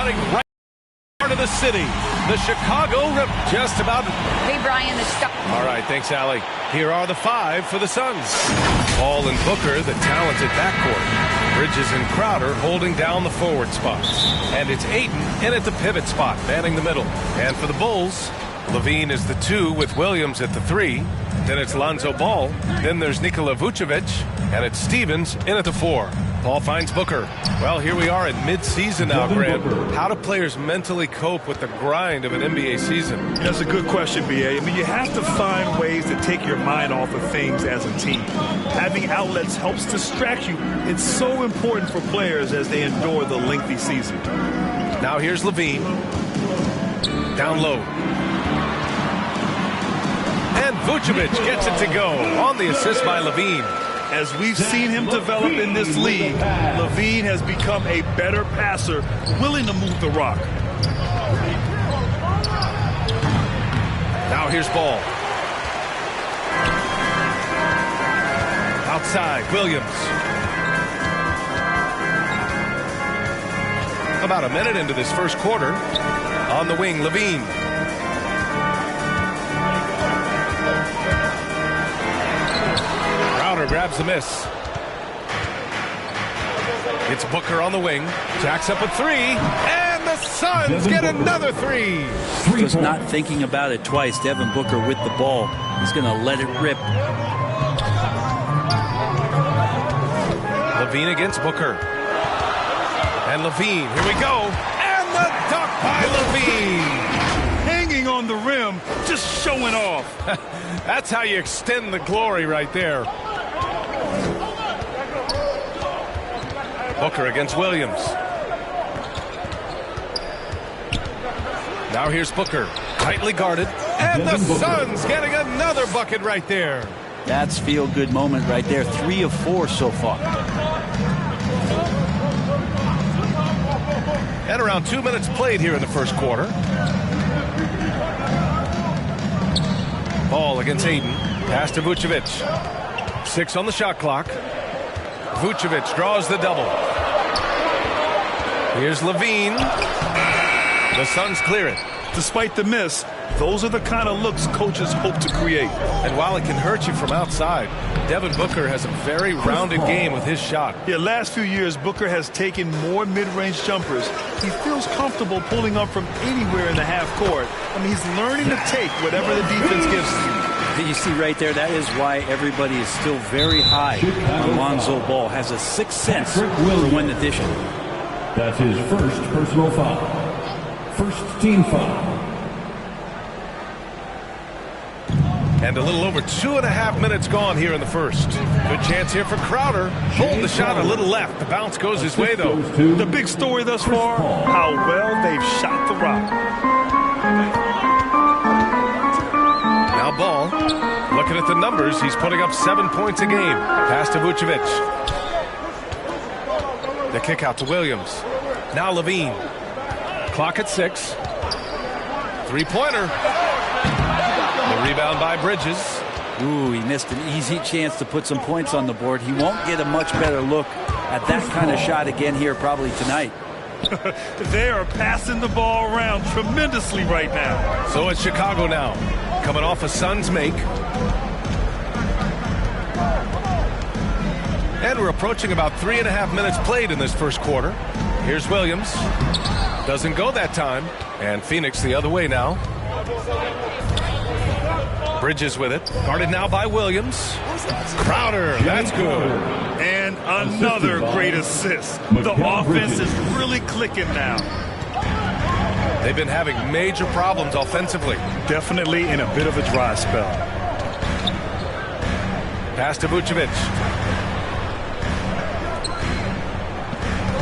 cutting right to the city. The Chicago Rip just about. Hey, Brian, the stuff. All right, thanks, Allie. Here are the 5 for the Suns. Ball and Booker, the talented backcourt. Bridges and Crowder holding down the forward spots. And it's Ayton in at the pivot spot, manning the middle. And for the Bulls, Levine is the 2 with Williams at the 3. Then it's Lonzo Ball. Then there's Nikola Vucevic. And it's Stevens in at the 4. Ball finds Booker. Well, here we are at mid-season now, Grant. How do players mentally cope with the grind of an NBA season? That's a good question, B.A. I mean, you have to find ways to take your mind off of things as a team. Having outlets helps distract you. It's so important for players as they endure the lengthy season. Now here's Levine. Down low. And Vucevic gets it to go on the assist by Levine. As we've seen him develop in this league, Levine has become a better passer, willing to move the rock. Now here's Ball. Outside, Williams. About a minute into this first quarter. On the wing, Levine. Grabs the miss. It's Booker on the wing. Jacks up with 3. And the Suns get another 3. Just not thinking about it twice. Devin Booker with the ball. He's going to let it rip. Levine against Booker. And Levine. Here we go. And the dunk by Levine. Hanging on the rim. Just showing off. That's how you extend the glory right there. Booker against Williams. Now here's Booker, tightly guarded, and the Suns getting another bucket right there. That's feel-good moment right there. 3 of 4 so far. And around 2 minutes played here in the first quarter. Ball against Ayton. Pass to Vucevic. 6 on the shot clock. Vucevic draws the double. Here's Levine. The Suns clear it. Despite the miss, those are the kind of looks coaches hope to create. And while it can hurt you from outside, Devin Booker has a very rounded game with his shot. Yeah, last few years, Booker has taken more mid-range jumpers. He feels comfortable pulling up from anywhere in the half court. I mean, he's learning to take whatever the defense gives him. You see right there, that is why everybody is still very high on Lonzo Ball. Has a sixth sense for when to dish it. That's his first personal foul. First team foul. And a little over 2.5 minutes gone here in the first. Good chance here for Crowder. Hold the shot a little left. The bounce goes his way, though. The big story thus far, how well they've shot the rock. Now Ball, looking at the numbers, he's putting up 7 points a game. Pass to Vucevic. The kick out to Williams. Now Levine. Clock at 6. Three-pointer. The rebound by Bridges. Ooh, he missed an easy chance to put some points on the board. He won't get a much better look at that kind of shot again here probably tonight. They are passing the ball around tremendously right now. So it's Chicago now, coming off a Suns make. And we're approaching about 3.5 minutes played in this first quarter. Here's Williams. Doesn't go that time. And Phoenix the other way now. Bridges with it. Guarded now by Williams. Crowder, that's good. And another great assist. The offense is really clicking now. They've been having major problems offensively. Definitely in a bit of a dry spell. Pass to Vucevic.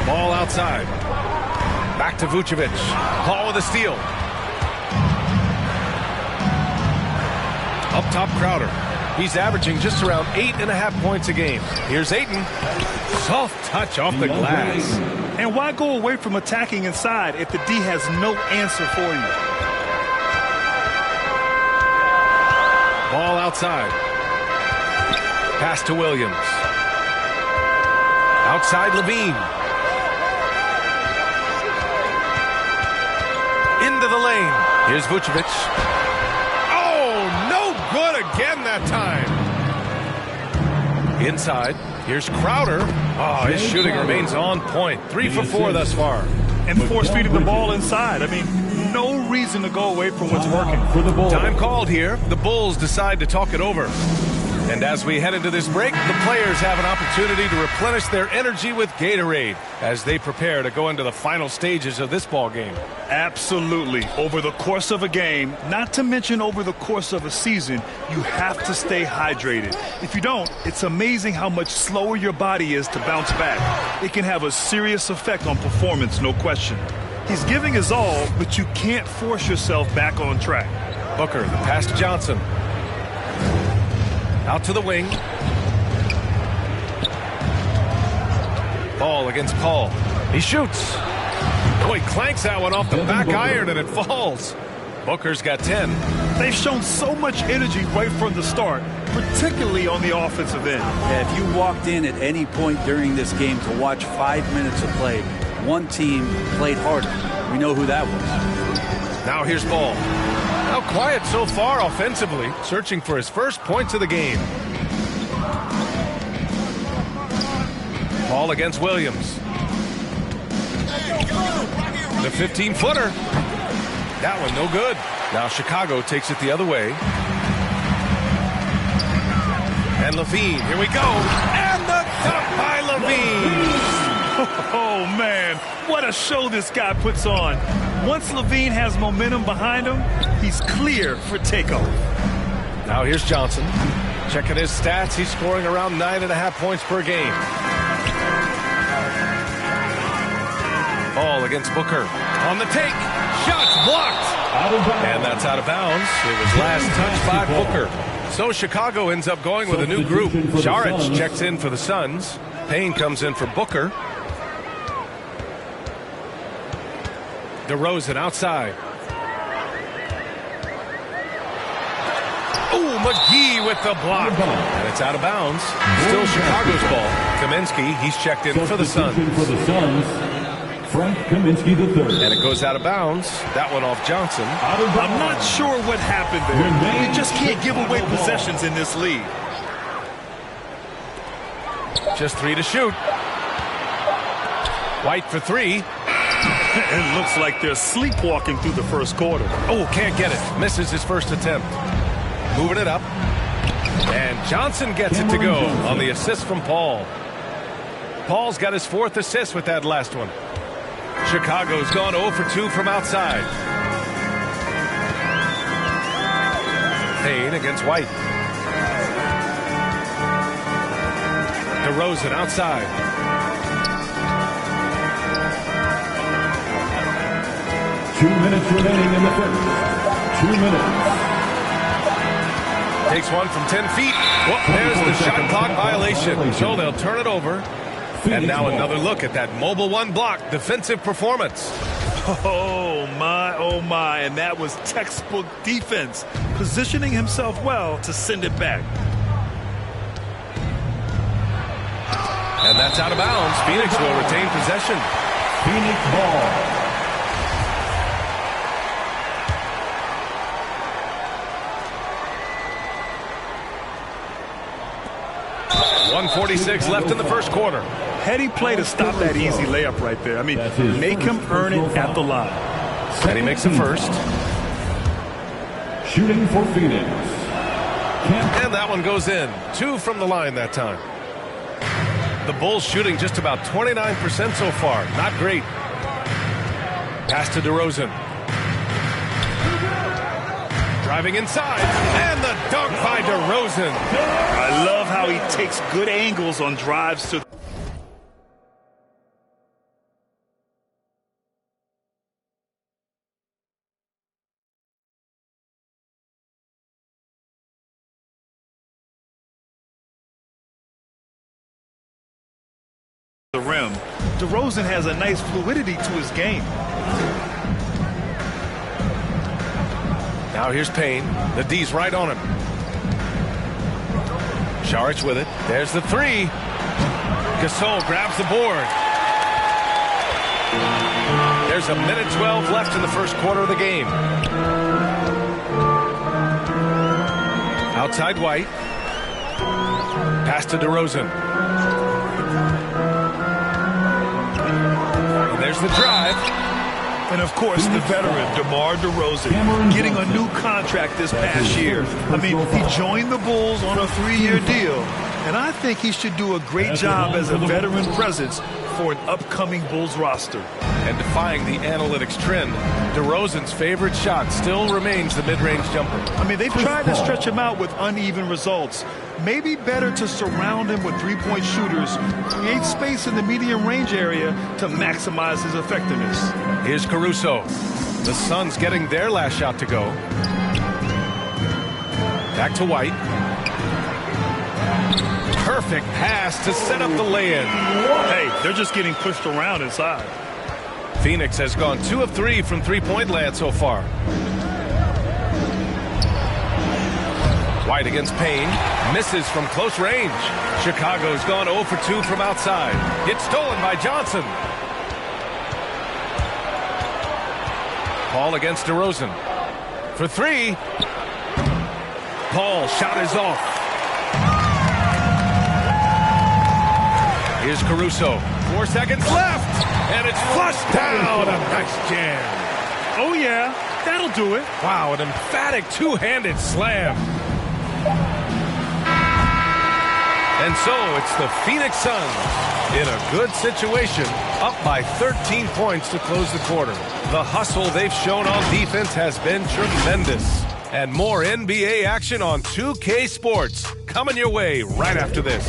Ball outside. Back to Vucevic. Ball with a steal. Up top, Crowder. He's averaging just around 8.5 points a game. Here's Ayton. Soft touch off the glass. And why go away from attacking inside if the D has no answer for you? Ball outside. Pass to Williams. Outside Levine. into the lane. Here's Vucevic. Oh, no good again that time. Inside. Here's Crowder. Oh, his shooting remains on point. 3 for 4 thus far. And force-feeding the ball inside. I mean, no reason to go away from what's working. Time called here. The Bulls decide to talk it over. And as we head into this break, the players have an opportunity to replenish their energy with Gatorade as they prepare to go into the final stages of this ball game. Absolutely. Over the course of a game, not to mention over the course of a season, you have to stay hydrated. If you don't, it's amazing how much slower your body is to bounce back. It can have a serious effect on performance, no question. He's giving his all, but you can't force yourself back on track. Booker, the pass to Johnson. Out to the wing. Ball against Paul. He shoots. Oh, he clanks that one off the back iron and it falls. Booker's got 10. They've shown so much energy right from the start, particularly on the offensive end. Yeah, if you walked in at any point during this game to watch 5 minutes of play, one team played harder. We know who that was. Now here's Ball. Now quiet so far offensively, searching for his first points of the game. Ball against Williams. The 15-footer. That one no good. Now Chicago takes it the other way. And Levine, here we go. And the dunk by Levine. Oh, man, what a show this guy puts on. Once Levine has momentum behind him, he's clear for takeoff. Now here's Johnson. Checking his stats, he's scoring around 9.5 points per game. Ball against Booker. On the take. Shots blocked. And that's out of bounds. It was last touched by Booker. So Chicago ends up going with a new group. Saric checks in for the Suns. Payne comes in for Booker. DeRozan outside. Oh, McGee with the block. And it's out of bounds. Still Chicago's ball. Kaminsky, he's checked in for the Suns. Frank Kaminsky III. And it goes out of bounds. That one off Johnson. I'm not sure what happened there. You just can't give away possessions in this league. Just 3 to shoot. White for 3. It looks like they're sleepwalking through the first quarter. Oh, can't get it. Misses his first attempt. Moving it up. And Johnson gets it to go on the assist from Paul. Paul's got his 4th assist with that last one. Chicago's gone 0 for 2 from outside. Payne against White. DeRozan outside. Two minutes remaining in the first. 2 minutes. Takes one from 10 feet. Well, there's the shot clock violation. So they'll turn it over. And now another look at that mobile 1 block defensive performance. Oh, my. And that was textbook defense, positioning himself well to send it back. And that's out of bounds. Phoenix will retain possession. Phoenix ball. 1:46 left in the first quarter. Heady play to stop that easy layup right there. I mean, make him earn it at the line. And he makes the first. Shooting for Phoenix. And that one goes in. 2 from the line that time. The Bulls shooting just about 29% so far. Not great. Pass to DeRozan. Driving inside. And the dunk by DeRozan. I love how he takes good angles on drives to the rim. DeRozan has a nice fluidity to his game. Now here's Payne. The D's right on him. Saric with it. There's the 3. Gasol grabs the board. There's a minute 12 left in the first quarter of the game. Outside White. Pass to DeRozan. And there's the drive. And, of course, the veteran, DeMar DeRozan, getting a new contract this past year. I mean, he joined the Bulls on a 3-year deal, and I think he should do a great job as a veteran presence for an upcoming Bulls roster. And defying the analytics trend, DeRozan's favorite shot still remains the mid-range jumper. I mean, they've tried to stretch him out with uneven results. Maybe better to surround him with three-point shooters, create space in the medium range area to maximize his effectiveness. Here's Caruso. The Suns getting their last shot to go. Back to White. Perfect pass to set up the lay-in. Hey, they're just getting pushed around inside. Phoenix has gone 2 of 3 from three-point land so far. White against Payne. Misses from close range. Chicago's gone 0 for 2 from outside. It's stolen by Johnson. Paul against DeRozan. For 3. Paul shot is off. Here's Caruso. 4 seconds left. And it's flushed down. A nice jam. Oh, yeah. That'll do it. Wow, an emphatic two-handed slam. And so it's the Phoenix Suns in a good situation, up by 13 points to close the quarter. The hustle they've shown on defense has been tremendous. And more NBA action on 2K Sports coming your way right after this.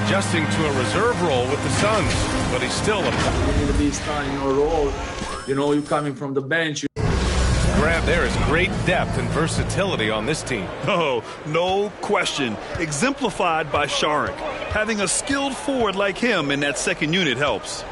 Adjusting to a reserve role with the Suns, but he's still a... You need to be starting your role. You know, you're coming from the bench. Grab, there is great depth and versatility on this team. Oh, no question. Exemplified by Saric. Having a skilled forward like him in that second unit helps.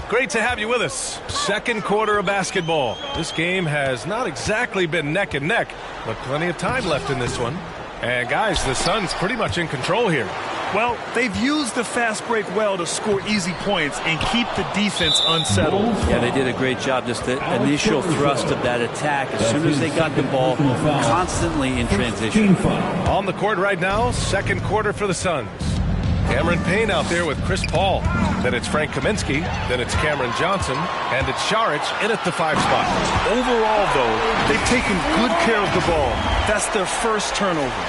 Great to have you with us. Second quarter of basketball. This game has not exactly been neck and neck, but plenty of time left in this one. And guys, the Suns pretty much in control here. Well, they've used the fast break well to score easy points and keep the defense unsettled. Yeah, they did a great job. Just the initial thrust of that attack, as soon as they got the ball, constantly in transition. On the court right now, second quarter for the Suns. Cameron Payne out there with Chris Paul. Then it's Frank Kaminsky. Then it's Cameron Johnson. And it's Saric in at the 5 spot. Overall, though, they've taken good care of the ball. That's their first turnover.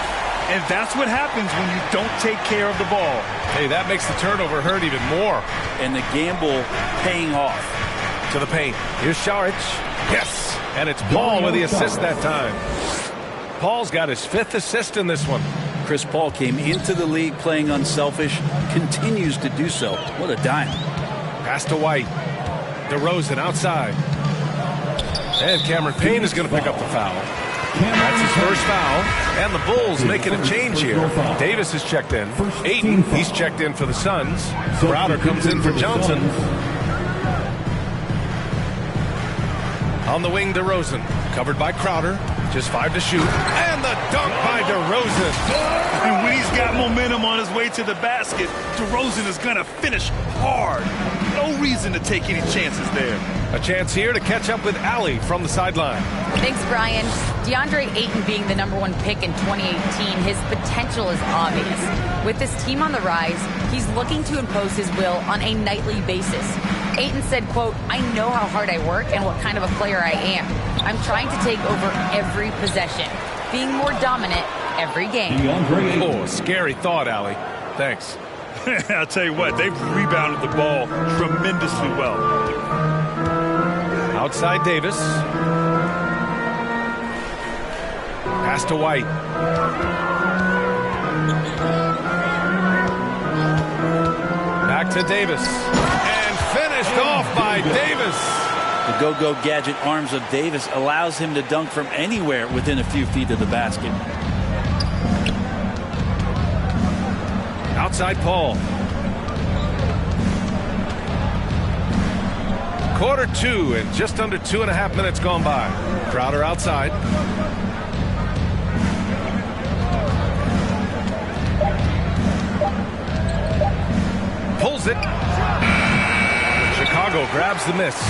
And that's what happens when you don't take care of the ball. Hey, that makes the turnover hurt even more. And the gamble paying off. To the paint. Here's Saric. Yes. And it's Paul with the assist that time. Paul's got his 5th assist in this one. Chris Paul came into the league playing unselfish, continues to do so. What a dime. Pass to White. DeRozan outside. And Cameron Payne is going to pick up the foul. That's his first foul. And the Bulls making a change here. Davis is checked in. Ayton, he's checked in for the Suns. Crowder comes in for Johnson. On the wing, DeRozan. Covered by Crowder. Just 5 to shoot. And the dunk by DeRozan. And when he's got momentum on his way to the basket, DeRozan is going to finish hard. No reason to take any chances there. A chance here to catch up with Allie from the sideline. Thanks, Brian. DeAndre Ayton being the #1 pick in 2018, his potential is obvious. With this team on the rise, he's looking to impose his will on a nightly basis. Ayton said, quote, "I know how hard I work and what kind of a player I am. I'm trying to take over every possession, being more dominant every game." Oh, scary thought, Allie. Thanks. I'll tell you what, they've rebounded the ball tremendously well. Outside Davis. Pass to White. Back to Davis. And finished off by Davis. The go-go gadget arms of Davis allows him to dunk from anywhere within a few feet of the basket. outside Paul. Quarter 2 and just under 2.5 minutes gone by. Crowder outside. Pulls it. Chicago grabs the miss.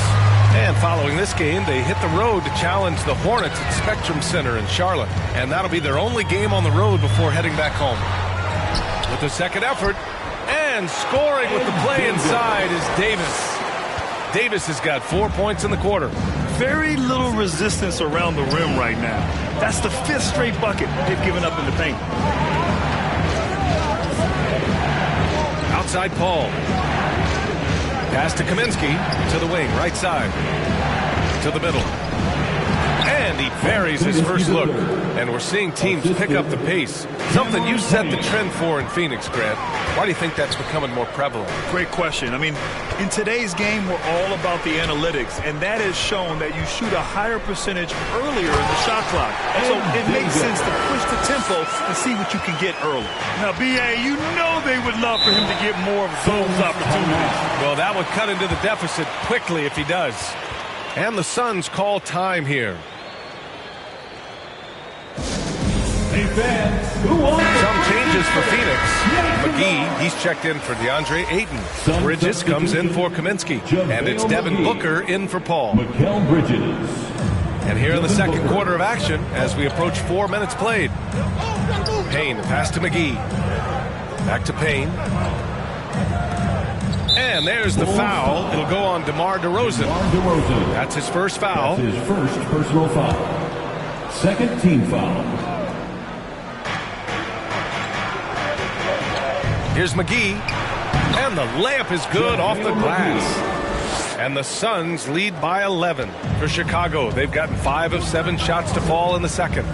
And following this game, they hit the road to challenge the Hornets at Spectrum Center in Charlotte. And that'll be their only game on the road before heading back home. With the second effort, and scoring with the play inside is Davis. Davis has got 4 points in the quarter. Very little resistance around the rim right now. That's the 5th straight bucket they've given up in the paint. Outside Paul. Pass to Kaminsky, to the wing, right side, to the middle. And he buries his first look. And we're seeing teams pick up the pace. Something you set the trend for in Phoenix, Grant. Why do you think that's becoming more prevalent? Great question. I mean, in today's game, we're all about the analytics, and that has shown that you shoot a higher percentage earlier in the shot clock. So it makes sense to push the tempo and see what you can get early. Now, B.A., you know they would love for him to get more of those opportunities. Well, that would cut into the deficit quickly if he does. And the Suns call time here. Some changes for Phoenix. McGee, he's checked in for DeAndre Ayton. Bridges comes in for Kaminsky. And it's Devin Booker in for Paul. And here in the second quarter of action, as we approach 4 minutes played. Payne, pass to McGee. Back to Payne. And there's the foul. It'll go on DeMar DeRozan. That's his first foul. That's his first personal foul. Second team foul. Here's McGee, and the layup is good off the glass. And the Suns lead by 11 for Chicago. They've gotten 5 of 7 shots to fall in the second.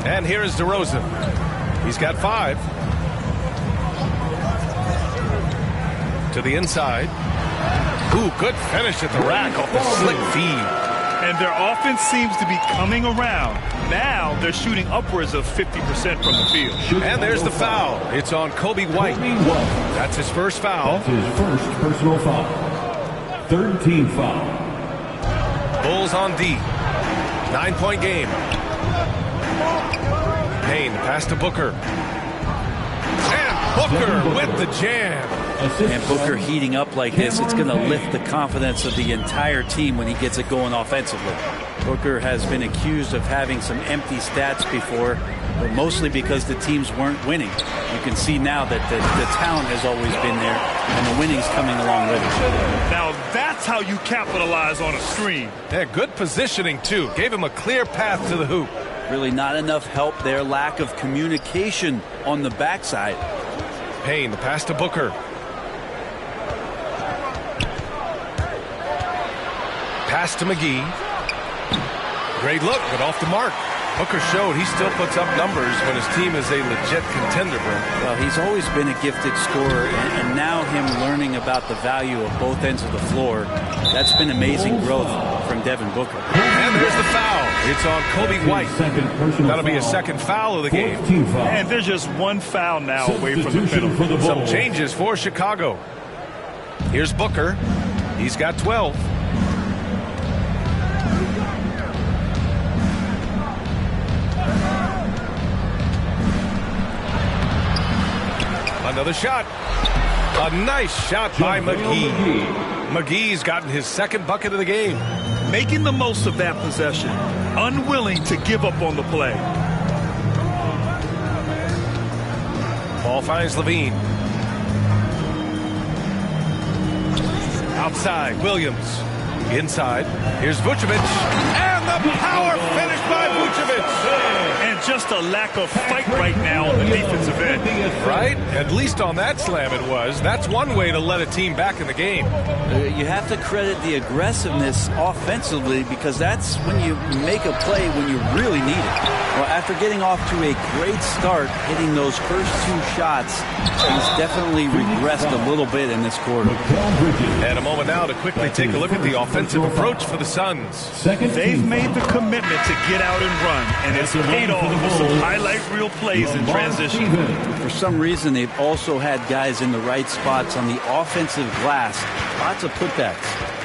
And here is DeRozan. He's got 5. To the inside. Ooh, good finish at the rack off the slick feed. And their offense seems to be coming around. Now they're shooting upwards of 50% from the field. And there's the foul. It's on Kobe White. That's his first foul. That's his first personal foul. Third team foul. Bulls on D. 9-point game. Payne, pass to Booker. And Booker with the jam. And Booker heating up like this, it's going to lift the confidence of the entire team when he gets it going offensively. Booker has been accused of having some empty stats before, but mostly because the teams weren't winning. You can see now that the talent has always been there, and the winning's coming along with it. Now that's how you capitalize on a screen. Yeah, good positioning, too. Gave him a clear path to the hoop. Really not enough help there. Lack of communication on the backside. Payne, the pass to Booker. Pass to McGee. Great look, but off the mark. Booker showed he still puts up numbers when his team is a legit contender, bro. Well, he's always been a gifted scorer, and now him learning about the value of both ends of the floor, that's been amazing growth from Devin Booker. And there's the foul. It's on Kobe White. That'll be a second foul of the game. And there's just one foul now away from the penalty. Some changes for Chicago. Here's Booker. He's got 12. Another shot. A nice shot by McGee. McGee's gotten his second bucket of the game. Making the most of that possession. Unwilling to give up on the play. Ball finds Levine. Outside, Williams. Inside. Here's Vucevic. And the power finish by Vucevic. And just a lack of fight right now on the defensive end. Right? At least on that slam it was. That's one way to let a team back in the game. You have to credit the aggressiveness offensively, because that's when you make a play when you really need it. Well, after getting off to a great start, hitting those first 2 shots, he's definitely regressed a little bit in this quarter. And a moment now to quickly take a look at the offensive approach for the Suns. They've made the commitment to get out and run, and it's paid off with some highlight reel vital plays in transition. For some reason, they've also had guys in the right spots on the offensive glass. Lots of putbacks.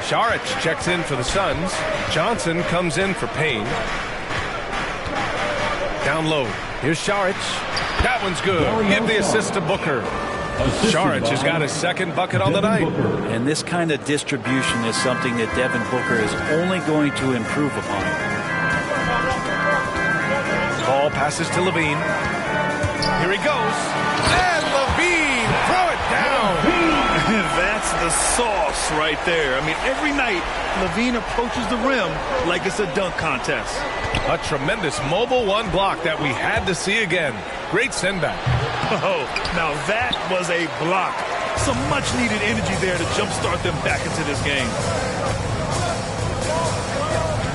Šarić checks in for the Suns. Johnson comes in for Payne. Down low. Here's Šarić. That one's good. Give the assist to Booker. Šarić has got his second bucket on the night. And this kind of distribution is something that Devin Booker is only going to improve upon. Ball passes to Levine. Here he goes. And Levine, throw it down. That's the sauce right there. I mean, every night, Levine approaches the rim like it's a dunk contest. A tremendous mobile one block that we had to see again. Great send back. Oh, now that was a block. Some much-needed energy there to jumpstart them back into this game.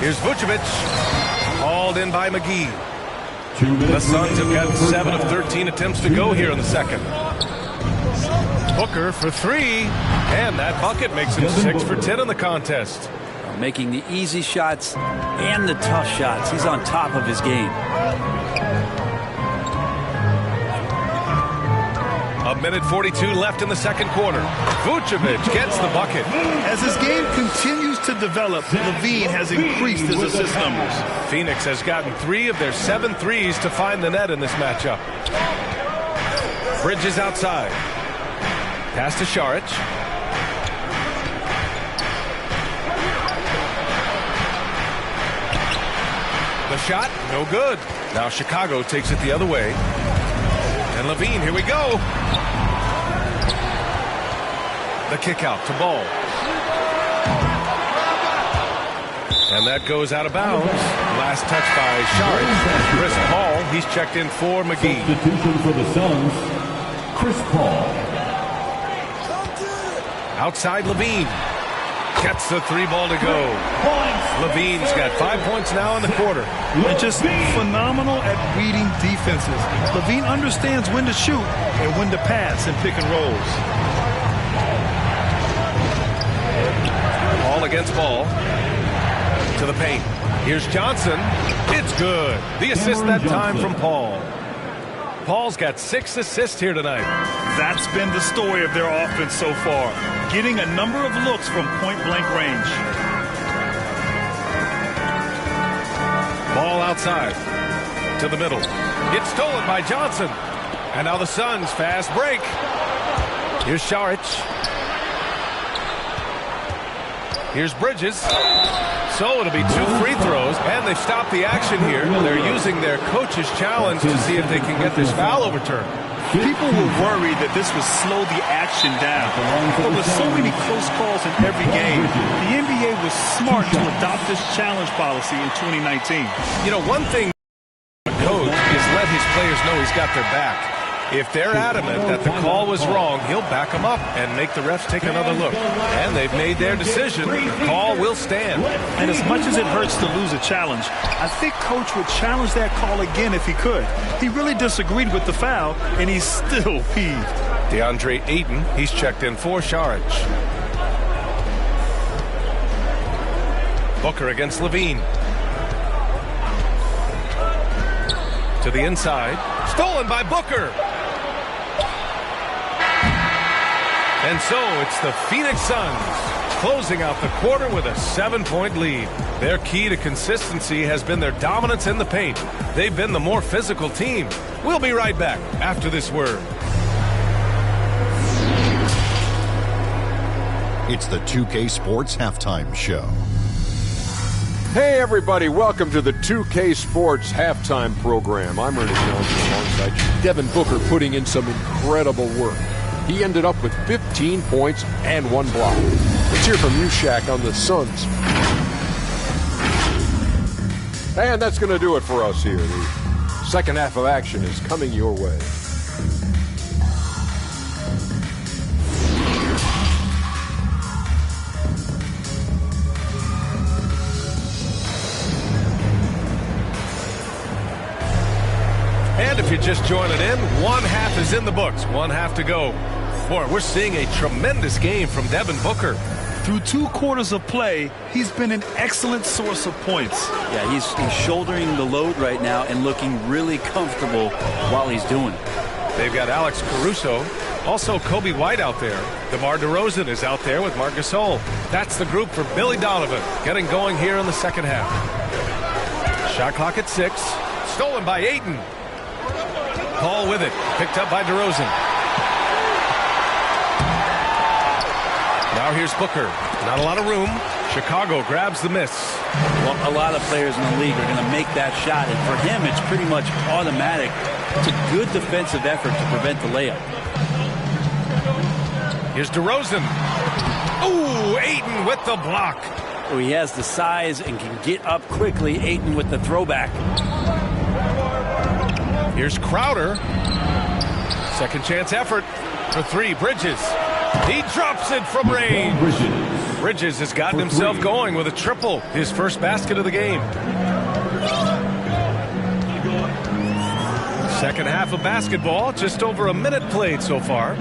Here's Vucevic. Hauled in by McGee. The Suns have got 7 of 13 attempts to go here in the second. Booker for three. And that bucket makes him 6 for 10 in the contest. Making the easy shots and the tough shots. He's on top of his game. A minute 42 left in the second quarter. Vucevic gets the bucket. As his game continues to develop, Levine has increased his assist numbers. Phoenix has gotten 3 of their 7 threes to find the net in this matchup. Bridges outside. Pass to Šarić. The shot, no good. Now Chicago takes it the other way. And Levine, here we go. The kick out to Ball. And that goes out of bounds. Last touch by Šarić. Chris Paul, he's checked in for McGee. Substitution for the Suns, Chris Paul. Outside Levine. Gets the 3 ball to go. Levine's got 5 points now in the quarter. And just phenomenal at reading defenses. Levine understands when to shoot and when to pass in pick and rolls. Ball against Ball. To the paint. Here's Johnson. It's good. The assist that time from Paul. Paul's got 6 assists here tonight. That's been the story of their offense so far. Getting a number of looks from point-blank range. Ball outside. To the middle. It's stolen by Johnson. And now the Suns fast break. Here's Šarić. Here's Bridges. So it'll be 2 free throws, and they've stopped the action here. They're using their coach's challenge to see if they can get this foul overturned. People were worried that this would slow the action down. But with so many close calls in every game, the NBA was smart to adopt this challenge policy in 2019. You know, one thing a coach is let his players know he's got their back. If they're adamant that the call was wrong, he'll back them up and make the refs take another look. And they've made their decision. The call will stand. And as much as it hurts to lose a challenge, I think Coach would challenge that call again if he could. He really disagreed with the foul, and he's still peeved. DeAndre Ayton, he's checked in for Šarić. Booker against Levine. To the inside. Stolen by Booker. And so it's the Phoenix Suns closing out the quarter with a 7-point lead. Their key to consistency has been their dominance in the paint. They've been the more physical team. We'll be right back after this word. It's the 2K Sports Halftime Show. Hey everybody, welcome to the 2K Sports Halftime Program. I'm Ernie Johnson alongside Devin Booker, putting in some incredible work. He ended up with 15 points and 1 block. Let's hear from you, Shaq, on the Suns. And that's going to do it for us here. The second half of action is coming your way. And if you're just joining in, 1 half is in the books, 1 half to go. Boy, we're seeing a tremendous game from Devin Booker. Through 2 quarters of play, he's been an excellent source of points. Yeah, he's shouldering the load right now and looking really comfortable while he's doing it. They've got Alex Caruso, also Kobe White out there. DeMar DeRozan is out there with Marc Gasol. That's the group for Billy Donovan, getting going here in the second half. Shot clock at 6. Stolen by Ayton. Paul with it. Picked up by DeRozan. Now here's Booker. Not a lot of room. Chicago grabs the miss. Well, a lot of players in the league are going to make that shot, and for him, it's pretty much automatic. It's a good defensive effort to prevent the layup. Here's DeRozan. Ooh, Ayton with the block. Oh, he has the size and can get up quickly. Ayton with the throwback. Here's Crowder. Second chance effort for 3. Bridges. He drops it from range. Bridges has gotten himself going with a triple. His first basket of the game. Second half of basketball. Just over a minute played so far.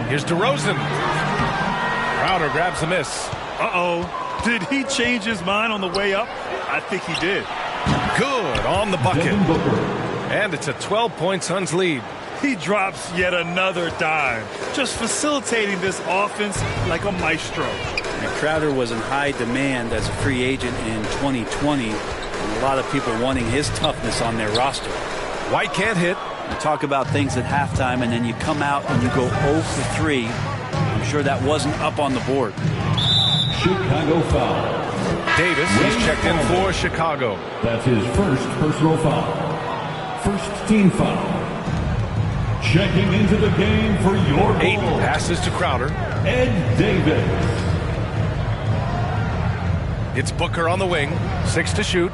Here's DeRozan. Crowder grabs the miss. Uh-oh. Did he change his mind on the way up? I think he did. Good on the bucket. And it's a 12-point Suns lead. He drops yet another dime, just facilitating this offense like a maestro. And Crowder was in high demand as a free agent in 2020, and a lot of people wanting his toughness on their roster. White can't hit. You talk about things at halftime, and then you come out and you go 0 for 3. I'm sure that wasn't up on the board. Chicago foul. Davis is checked in for Chicago. That's his first personal foul. First team foul. Checking into the game for your goal. Ayton passes to Crowder. Ed Davis. It's Booker on the wing. 6 to shoot.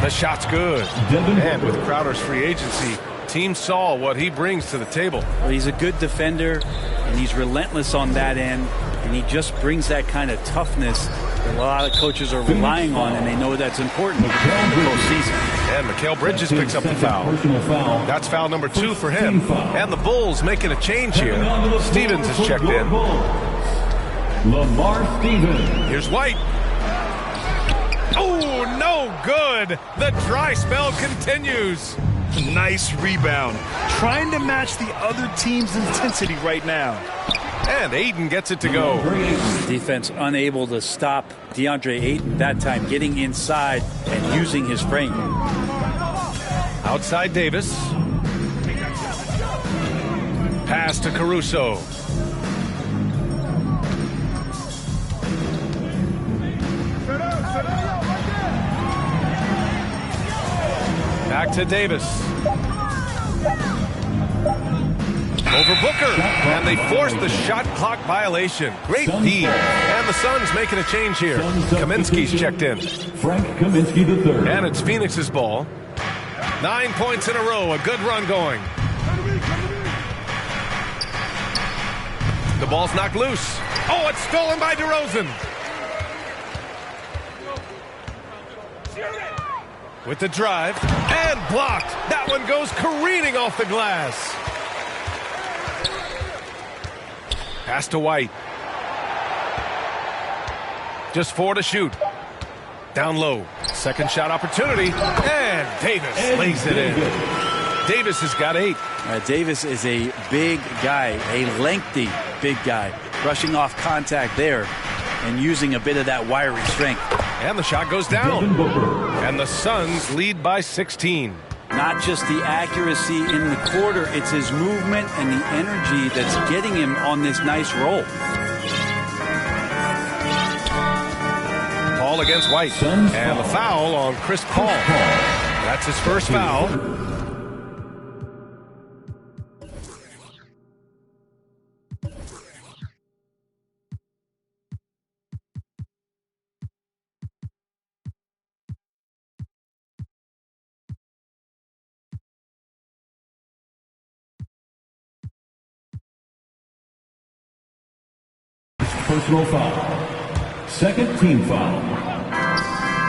The shot's good. And with Crowder's free agency, team saw what he brings to the table. Well, he's a good defender, and he's relentless on that end, and he just brings that kind of toughness that a lot of coaches are relying on, and they know that's important in the postseason. And Mikal Bridges picks up the foul. That's foul number 2 for him. And the Bulls making a change here. Stevens is checked in. Lamar Stevens. Here's White. Oh, no good. The dry spell continues. Nice rebound. Trying to match the other team's intensity right now. And Ayton gets it to go. Defense unable to stop DeAndre Ayton that time, getting inside and using his frame. Outside Davis. Pass to Caruso. Back to Davis. Over Booker, and they force the shot clock violation. Great D, and the Suns making a change here. Kaminsky's checked in. Frank Kaminsky III. And it's Phoenix's ball. 9 points in a row, a good run going. The ball's knocked loose. Oh, it's stolen by DeRozan. With the drive, and blocked. That one goes careening off the glass. Pass to White. Just 4 to shoot. Down low. Second shot opportunity. And Davis lays it in. Davis has got 8. Davis is a big guy, a lengthy big guy. Rushing off contact there and using a bit of that wiry strength. And the shot goes down. And the Suns lead by 16. Not just the accuracy in the quarter, it's his movement and the energy that's getting him on this nice roll. Paul against White. And the foul on Chris Paul. That's his first foul. Personal foul. Second team foul.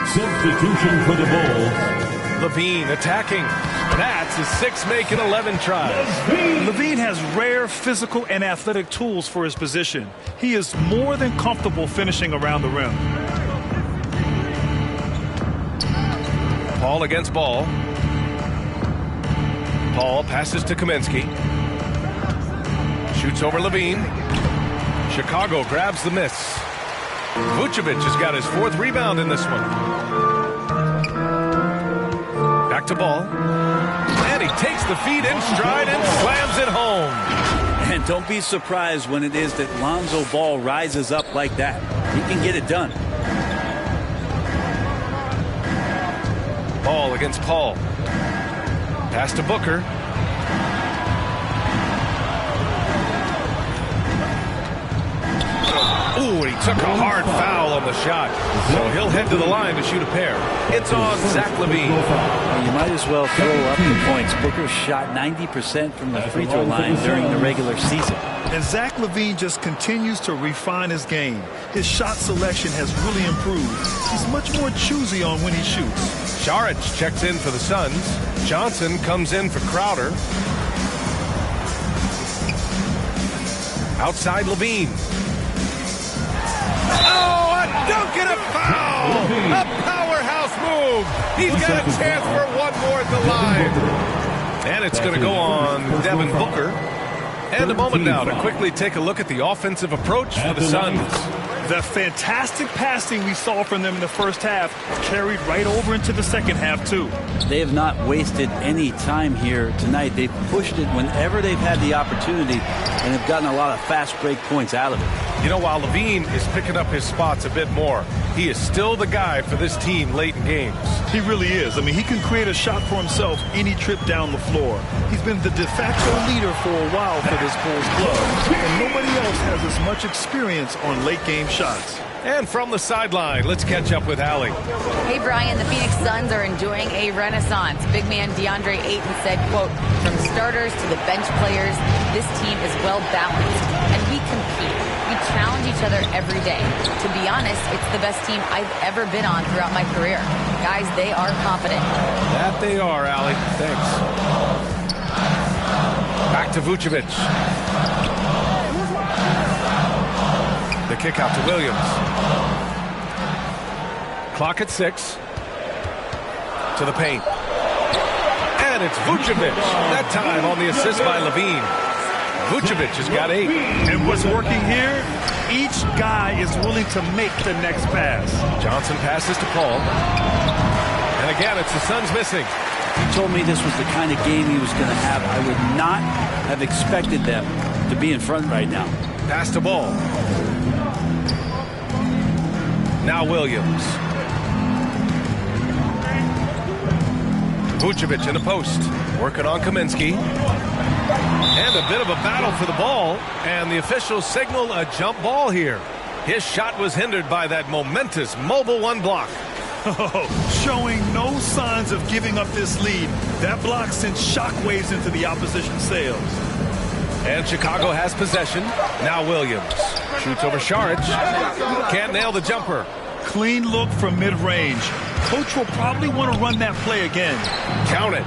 Substitution for the Bulls. Levine attacking. That's his 6 make in 11 tries. Levine has rare physical and athletic tools for his position. He is more than comfortable finishing around the rim. Paul against Ball. Paul passes to Kaminsky. Shoots over Levine. Chicago grabs the miss. Vucevic has got his 4th rebound in this one. Back to Ball. And he takes the feed in stride and slams it home. And don't be surprised when it is that Lonzo Ball rises up like that. He can get it done. Ball against Paul. Pass to Booker. Ooh, he took a hard foul on the shot. So he'll head to the line to shoot a pair. It's on Zach LaVine. You might as well throw up the points. Booker shot 90% from the free throw line during the regular season. And Zach LaVine just continues to refine his game. His shot selection has really improved. He's much more choosy on when he shoots. Saric checks in for the Suns. Johnson comes in for Crowder. Outside LaVine. Oh, a dunk and a foul! A powerhouse move! He's got a chance for one more at the line. And it's going to go on Devin Booker. And a moment now to quickly take a look at the offensive approach for the Suns. The fantastic passing we saw from them in the first half carried right over into the second half, too. They have not wasted any time here tonight. They've pushed it whenever they've had the opportunity and have gotten a lot of fast break points out of it. You know, while LaVine is picking up his spots a bit more, he is still the guy for this team late in games. He really is. I mean, he can create a shot for himself any trip down the floor. He's been the de facto leader for a while for this Bulls club, and nobody else has as much experience on late-game shots. And from the sideline, let's catch up with Allie. Hey, Brian, the Phoenix Suns are enjoying a renaissance. Big man DeAndre Ayton said, quote, from starters to the bench players, this team is well-balanced, and we compete. We challenge each other every day. To be honest, it's the best team I've ever been on throughout my career. Guys, they are confident. That they are, Allie. Thanks. Back to Vucevic. The kick out to Williams. Clock at 6. To the paint. And it's Vucevic. That time on the assist by LaVine. Vucevic has got 8. And what's working here? Each guy is willing to make the next pass. Johnson passes to Paul. And again, it's the Suns missing. He told me this was the kind of game he was going to have. I would not have expected them to be in front right now. Pass to Ball. Now Williams. Vucevic in the post. Working on Kaminsky. And a bit of a battle for the ball. And the officials signal a jump ball here. His shot was hindered by that momentous mobile 1 block. Showing no signs of giving up this lead. That block sent shockwaves into the opposition sails. And Chicago has possession. Now Williams. Shoots over Saric. Can't nail the jumper. Clean look from mid-range. Coach will probably want to run that play again. Count it.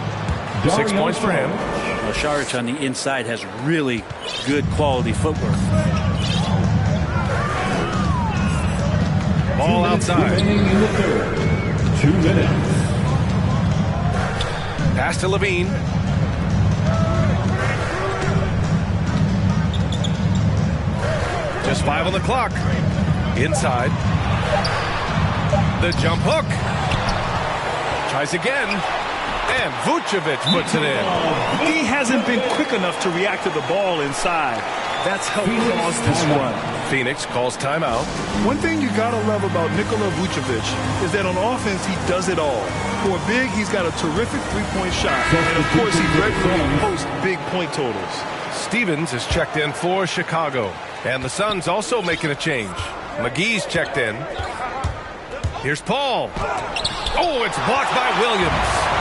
6 points for him. Well, Saric on the inside has really good quality footwork. Ball outside. 2 minutes. Pass to LaVine. Just 5 on the clock. Inside. The jump hook. Tries again. And Vucevic puts it in. He hasn't been quick enough to react to the ball inside. That's helped cause this run. Phoenix calls timeout. One thing you gotta love about Nikola Vucevic is that on offense he does it all. For a big, he's got a terrific three-point shot, and of course he regularly posts big point totals. Stevens is checked in for Chicago, and the Suns also making a change. McGee's checked in. Here's Paul. Oh, it's blocked by Williams.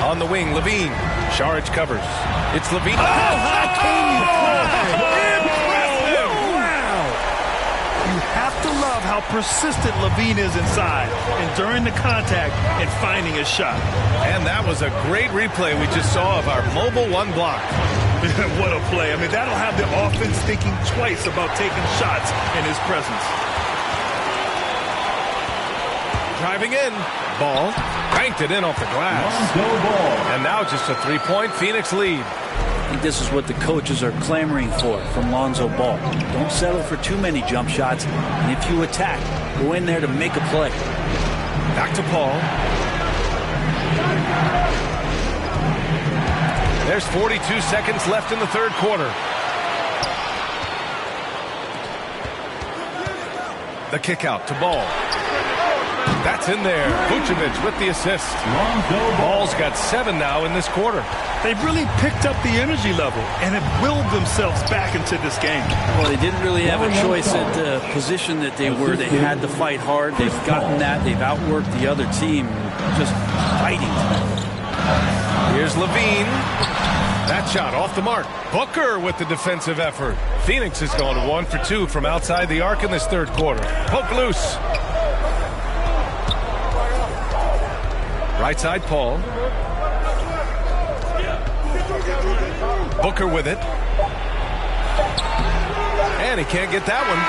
On the wing, LaVine. Saric covers. It's LaVine. Oh, how can you play? Impressive! Wow! You have to love how how persistent Levine is inside, enduring the contact and finding a shot. And that was a great replay we just saw of our mobile one block. What a play. I mean, that'll have the offense thinking twice about taking shots in his presence. Driving in. Ball. Banked it in off the glass. And now just a three-point Phoenix lead. I think this is what the coaches are clamoring for from Lonzo Ball. Don't settle for too many jump shots. And if you attack, go in there to make a play. Back to Paul. There's 42 seconds left in the third quarter. The kick out to Ball. That's in there. Vucevic with the assist. Ball's got 7 now in this quarter. They've really picked up the energy level and have willed themselves back into this game. Well, they didn't really have a choice at the position that they were. They had to fight hard. They've gotten that. They've outworked the other team. Just fighting. Here's Levine. That shot off the mark. Booker with the defensive effort. Phoenix has gone 1 for 2 from outside the arc in this third quarter. Poke loose. Right side, Paul. Booker with it. And he can't get that one.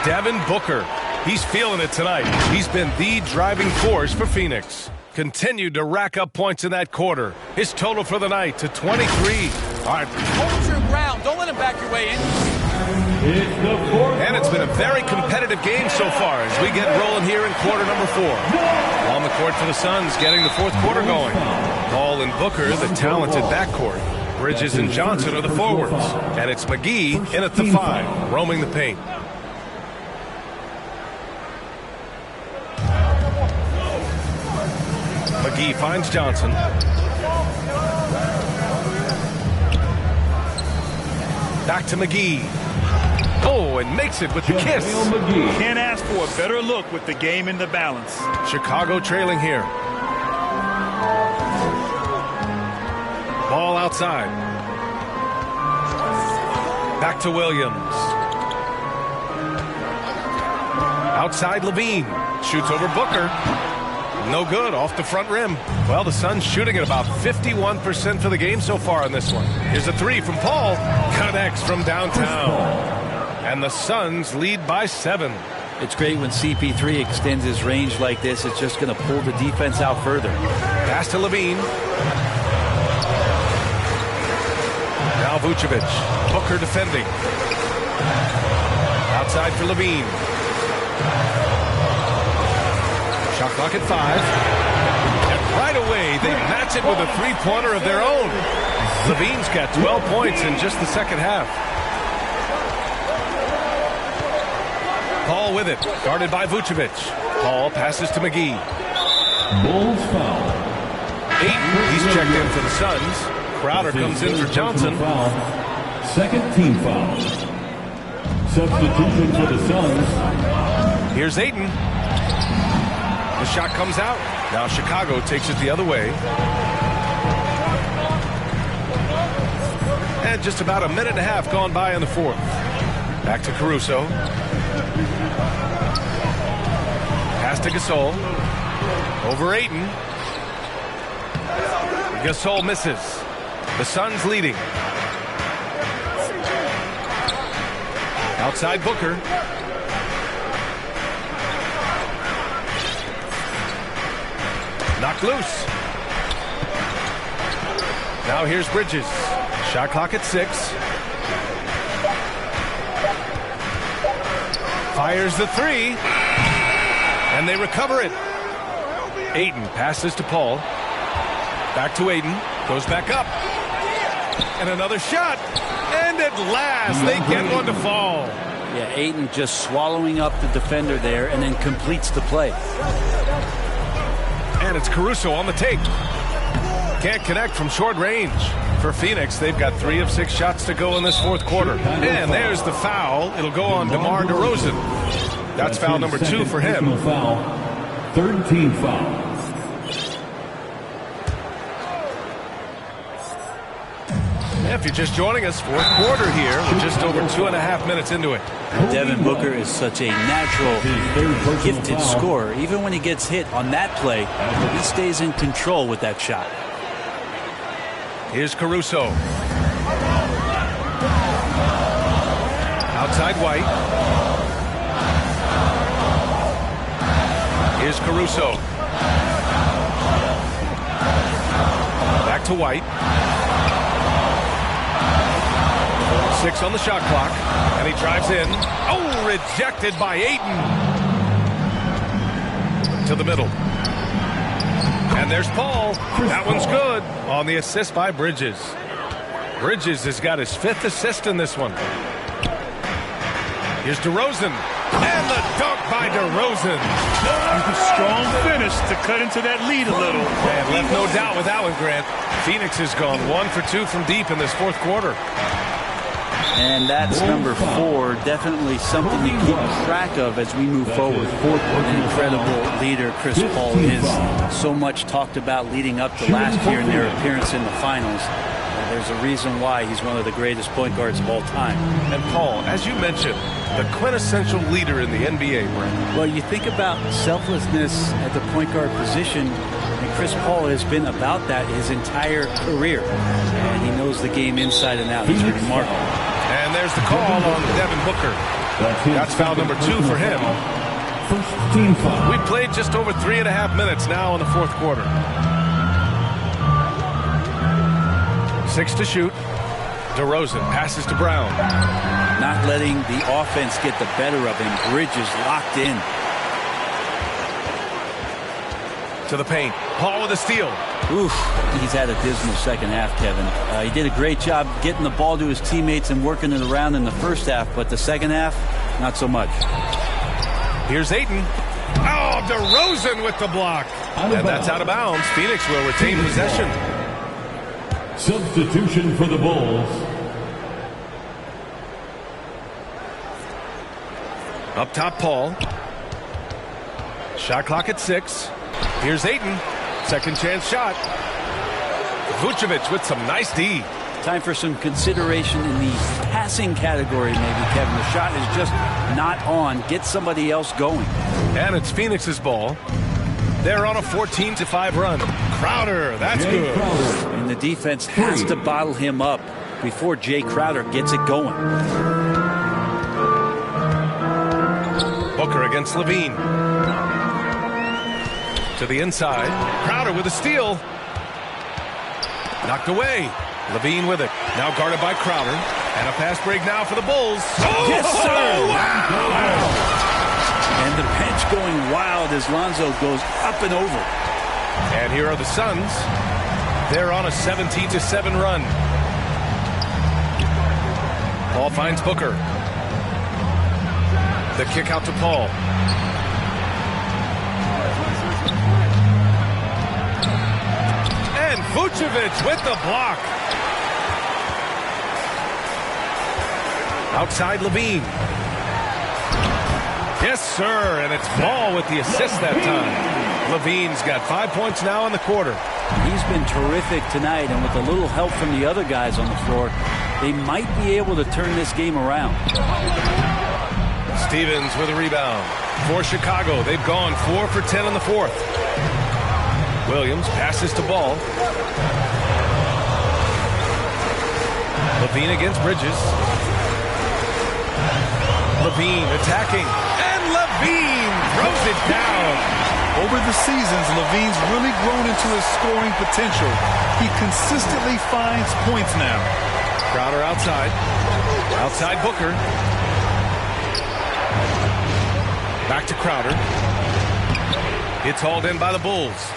Devin Booker. He's feeling it tonight. He's been the driving force for Phoenix. Continued to rack up points in that quarter. His total for the night to 23. All right. Hold your ground. Don't let him back your way in. And it's been a very competitive game so far as we get rolling here in quarter number 4. On the court for the Suns, getting the fourth quarter going. Paul and Booker, the talented backcourt. Bridges and Johnson are the forwards. And it's McGee in at the 5, roaming the paint. McGee finds Johnson. Back to McGee. Oh, and makes it with the kiss. Can't ask for a better look with the game in the balance. Chicago trailing here. Ball outside. Back to Williams. Outside Levine. Shoots over Booker. No good, off the front rim. Well, the Suns shooting at about 51% for the game so far in this one. Here's a 3 from Paul. Connects from downtown. And the Suns lead by 7. It's great when CP3 extends his range like this. It's just going to pull the defense out further. Pass to Levine. Now Vucevic. Booker defending. Outside for Levine. Shot clock at 5. And right away, they match it with a three-pointer of their own. Levine's got 12 points in just the second half. Paul with it, guarded by Vucevic. Paul passes to McGee. Bulls foul. 8, he's checked in for the Suns. Crowder comes in for Johnson. Second team foul. Substitution for the Suns. Here's Ayton. The shot comes out. Now Chicago takes it the other way. And just about a minute and a half gone by in the fourth. Back to Caruso. Pass to Gasol. Over Ayton. Gasol misses. The Suns leading. Outside Booker. Knocked loose. Now here's Bridges. Shot clock at 6. Fires the 3. And they recover it. Ayton passes to Paul. Back to Ayton. Goes back up. And another shot. And at last, they get one to fall. Yeah, Ayton just swallowing up the defender there and then completes the play. And it's Caruso on the take. Can't connect from short range. For Phoenix, they've got 3 of 6 shots to go in this fourth quarter. And there's the foul. It'll go on DeMar DeRozan. That's foul number 2 for him. Third team foul. If you're just joining us, fourth quarter here. We're just over 2.5 minutes into it. Devin Booker is such a natural, very gifted scorer. Even when he gets hit on that play, he stays in control with that shot. Here's Caruso. Outside White. Here's Caruso. Back to White. 6 on the shot clock. And he drives in. Oh, rejected by Ayton. To the middle. And there's Paul. That one's good on the assist by Bridges. Bridges has got his 5th assist in this one. Here's DeRozan. And the dunk by DeRozan. Strong finish to cut into that lead a little. And left no doubt with that one, Grant. Phoenix has gone 1 for 2 from deep in this fourth quarter. And that's number 4, definitely something to keep track of as we move forward. An incredible leader Chris Paul is. So much talked about leading up to last year in their appearance in the finals. There's a reason why he's one of the greatest point guards of all time. And Paul, as you mentioned, the quintessential leader in the NBA, Brent. Well, you think about selflessness at the point guard position, and Chris Paul has been about that his entire career. And he knows the game inside and out. He's remarkable. And there's the call on Devin Booker. That's foul number 2 for him. First team foul. We played just over 3.5 minutes now in the fourth quarter. 6 to shoot. DeRozan passes to Brown. Not letting the offense get the better of him. Bridges locked in. To the paint. Paul with a steal. Oof, he's had a dismal second half, Kevin. He did a great job getting the ball to his teammates and working it around in the first half, but the second half, not so much. Here's Ayton. Oh, DeRozan with the block. And that's out of bounds. Phoenix will retain possession. Substitution for the Bulls. Up top, Paul. Shot clock at 6. Here's Ayton. Second chance shot. Vucevic with some nice D. Time for some consideration in the passing category, maybe, Kevin. The shot is just not on. Get somebody else going. And it's Phoenix's ball. They're on a 14-5 run. Crowder, that's good. And the defense has to bottle him up before Jay Crowder gets it going. Booker against Levine. To the inside. Crowder with a steal. Knocked away. Levine with it. Now guarded by Crowder. And a pass break now for the Bulls. Oh, yes, sir! Wow! And the bench going wild as Lonzo goes up and over. And here are the Suns. They're on a 17-7 run. Paul finds Booker. The kick out to Paul. And Vucevic with the block. Outside Levine. Yes, sir, and it's Ball with the assist that time. Levine's got 5 points now in the quarter. He's been terrific tonight, and with a little help from the other guys on the floor, they might be able to turn this game around. Stevens with a rebound. For Chicago, they've gone 4 for 10 in the fourth. Williams passes to Ball. Levine against Bridges. Levine attacking. And Levine throws it down. Over the seasons, Levine's really grown into his scoring potential. He consistently finds points now. Crowder outside. Outside Booker. Back to Crowder. It's hauled in by the Bulls.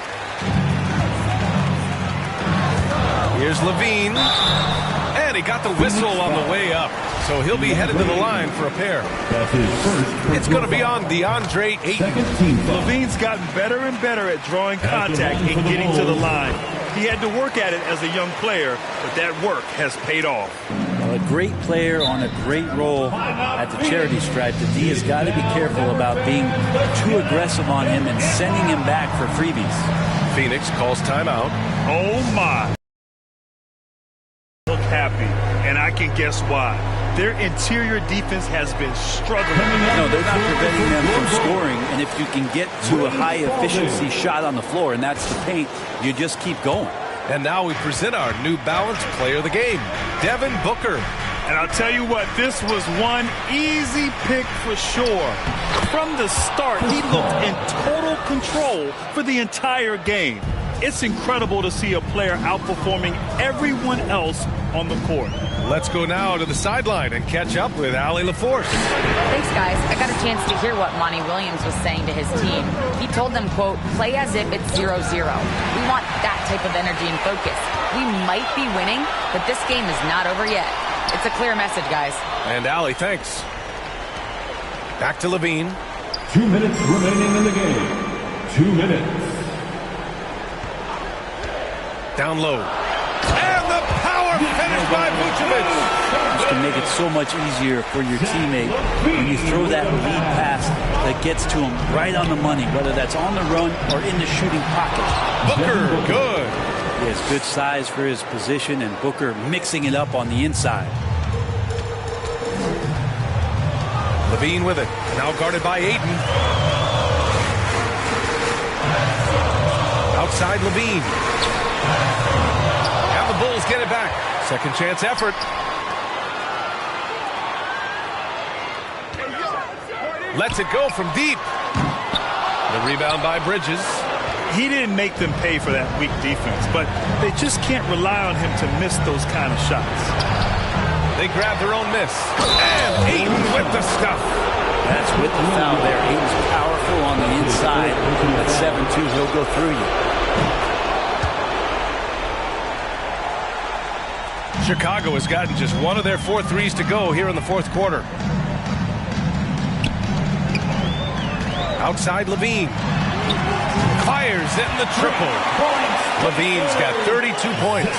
Here's Levine. And he got the whistle on the way up. So he'll be headed to the line for a pair. It's going to be on DeAndre Ayton. Levine's gotten better and better at drawing contact and getting to the line. He had to work at it as a young player, but that work has paid off. Well, a great player on a great role at the charity stripe. The D has got to be careful about being too aggressive on him and sending him back for freebies. Phoenix calls timeout. Oh, my. Look happy. second guess why. Their interior defense has been struggling. No, they're not preventing them from scoring, and if you can get to a high-efficiency shot on the floor, and that's the paint, you just keep going. And now we present our new balanced player of the game, Devin Booker. And I'll tell you what, this was one easy pick for sure. From the start, he looked in total control for the entire game. It's incredible to see a player outperforming everyone else on the court. Let's go now to the sideline and catch up with Allie LaForce. Thanks, guys. I got a chance to hear what Monty Williams was saying to his team. He told them, quote, play as if it's 0-0. We want that type of energy and focus. We might be winning, but this game is not over yet. It's a clear message, guys. And Allie, thanks. Back to Levine. 2 minutes remaining in the game. 2 minutes. Down low. And the power finish by Vucevic. Just to make it so much easier for your teammate when you throw that lead pass that gets to him right on the money, whether that's on the run or in the shooting pocket. Booker, good. He has good size for his position, and Booker mixing it up on the inside. Levine with it. Now guarded by Ayton. Outside Levine. And the Bulls get it back. Second chance effort. Lets it go from deep. The rebound by Bridges. He didn't make them pay for that weak defense, but they just can't rely on him to miss those kind of shots. They grab their own miss. And Ayton with the stuff. That's with the foul there. Ayton's powerful on the inside. At 7-2, he'll go through you. Chicago has gotten just one of their 4 threes to go here in the fourth quarter. Outside Levine. Fires in the triple. Levine's got 32 points.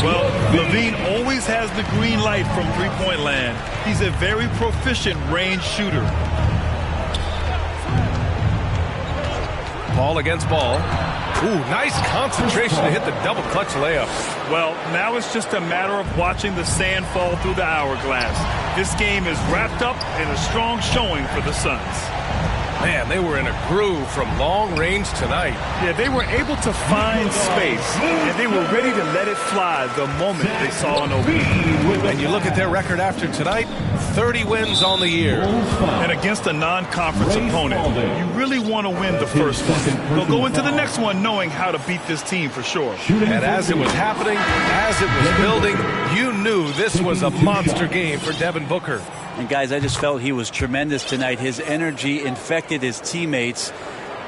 Well, Levine always has the green light from three-point land. He's a very proficient range shooter. Ball against ball. Ooh, nice concentration to hit the double clutch layup. Well, now it's just a matter of watching the sand fall through the hourglass. This game is wrapped up in a strong showing for the Suns. Man, they were in a groove from long range tonight. Yeah, they were able to find space, and they were ready to let it fly the moment they saw an opening. And you look at their record after tonight, 30 wins on the year. And against a non-conference opponent, you really want to win the first one. They'll go into the next one knowing how to beat this team for sure. And as it was happening, as it was building, you knew this was a monster game for Devin Booker. And guys, I just felt he was tremendous tonight. His energy infected his teammates,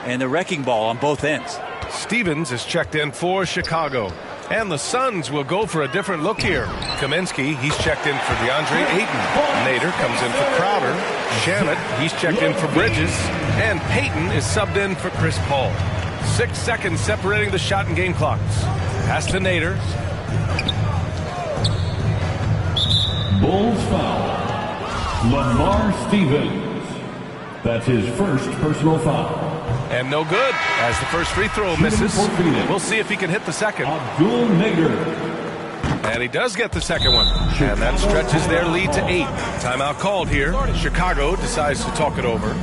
and the wrecking ball on both ends. Stevens is checked in for Chicago. And the Suns will go for a different look here. Kaminsky, he's checked in for DeAndre Ayton. Nader comes in for Crowder. Shamet, he's checked in for Bridges. And Payton is subbed in for Chris Paul. 6 seconds separating the shot and game clocks. Pass to Nader. Bulls foul. Lamar Stevens. That's his first personal foul. And no good, as the first free throw misses. We'll see if he can hit the second. Abdul Nader. And he does get the second one. And that stretches their lead to 8. Timeout called here. Chicago decides to talk it over.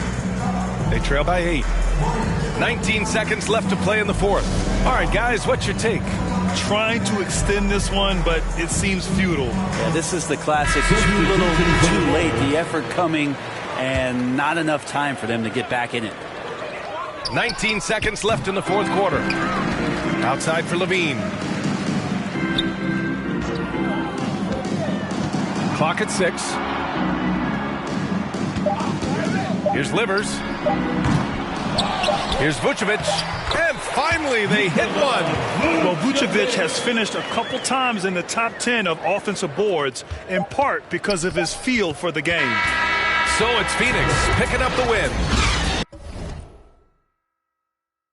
They trail by 8. 19 seconds left to play in the fourth. All right, guys, what's your take? Trying to extend this one, but it seems futile. Yeah, this is the classic too little, too late. The effort coming and not enough time for them to get back in it. 19 seconds left in the fourth quarter. Outside for Levine. Clock at 6. Here's Livers. Here's Vucevic. And finally, they hit one. Well, Vucevic has finished a couple times in the top 10 of offensive boards, in part because of his feel for the game. So it's Phoenix picking up the win.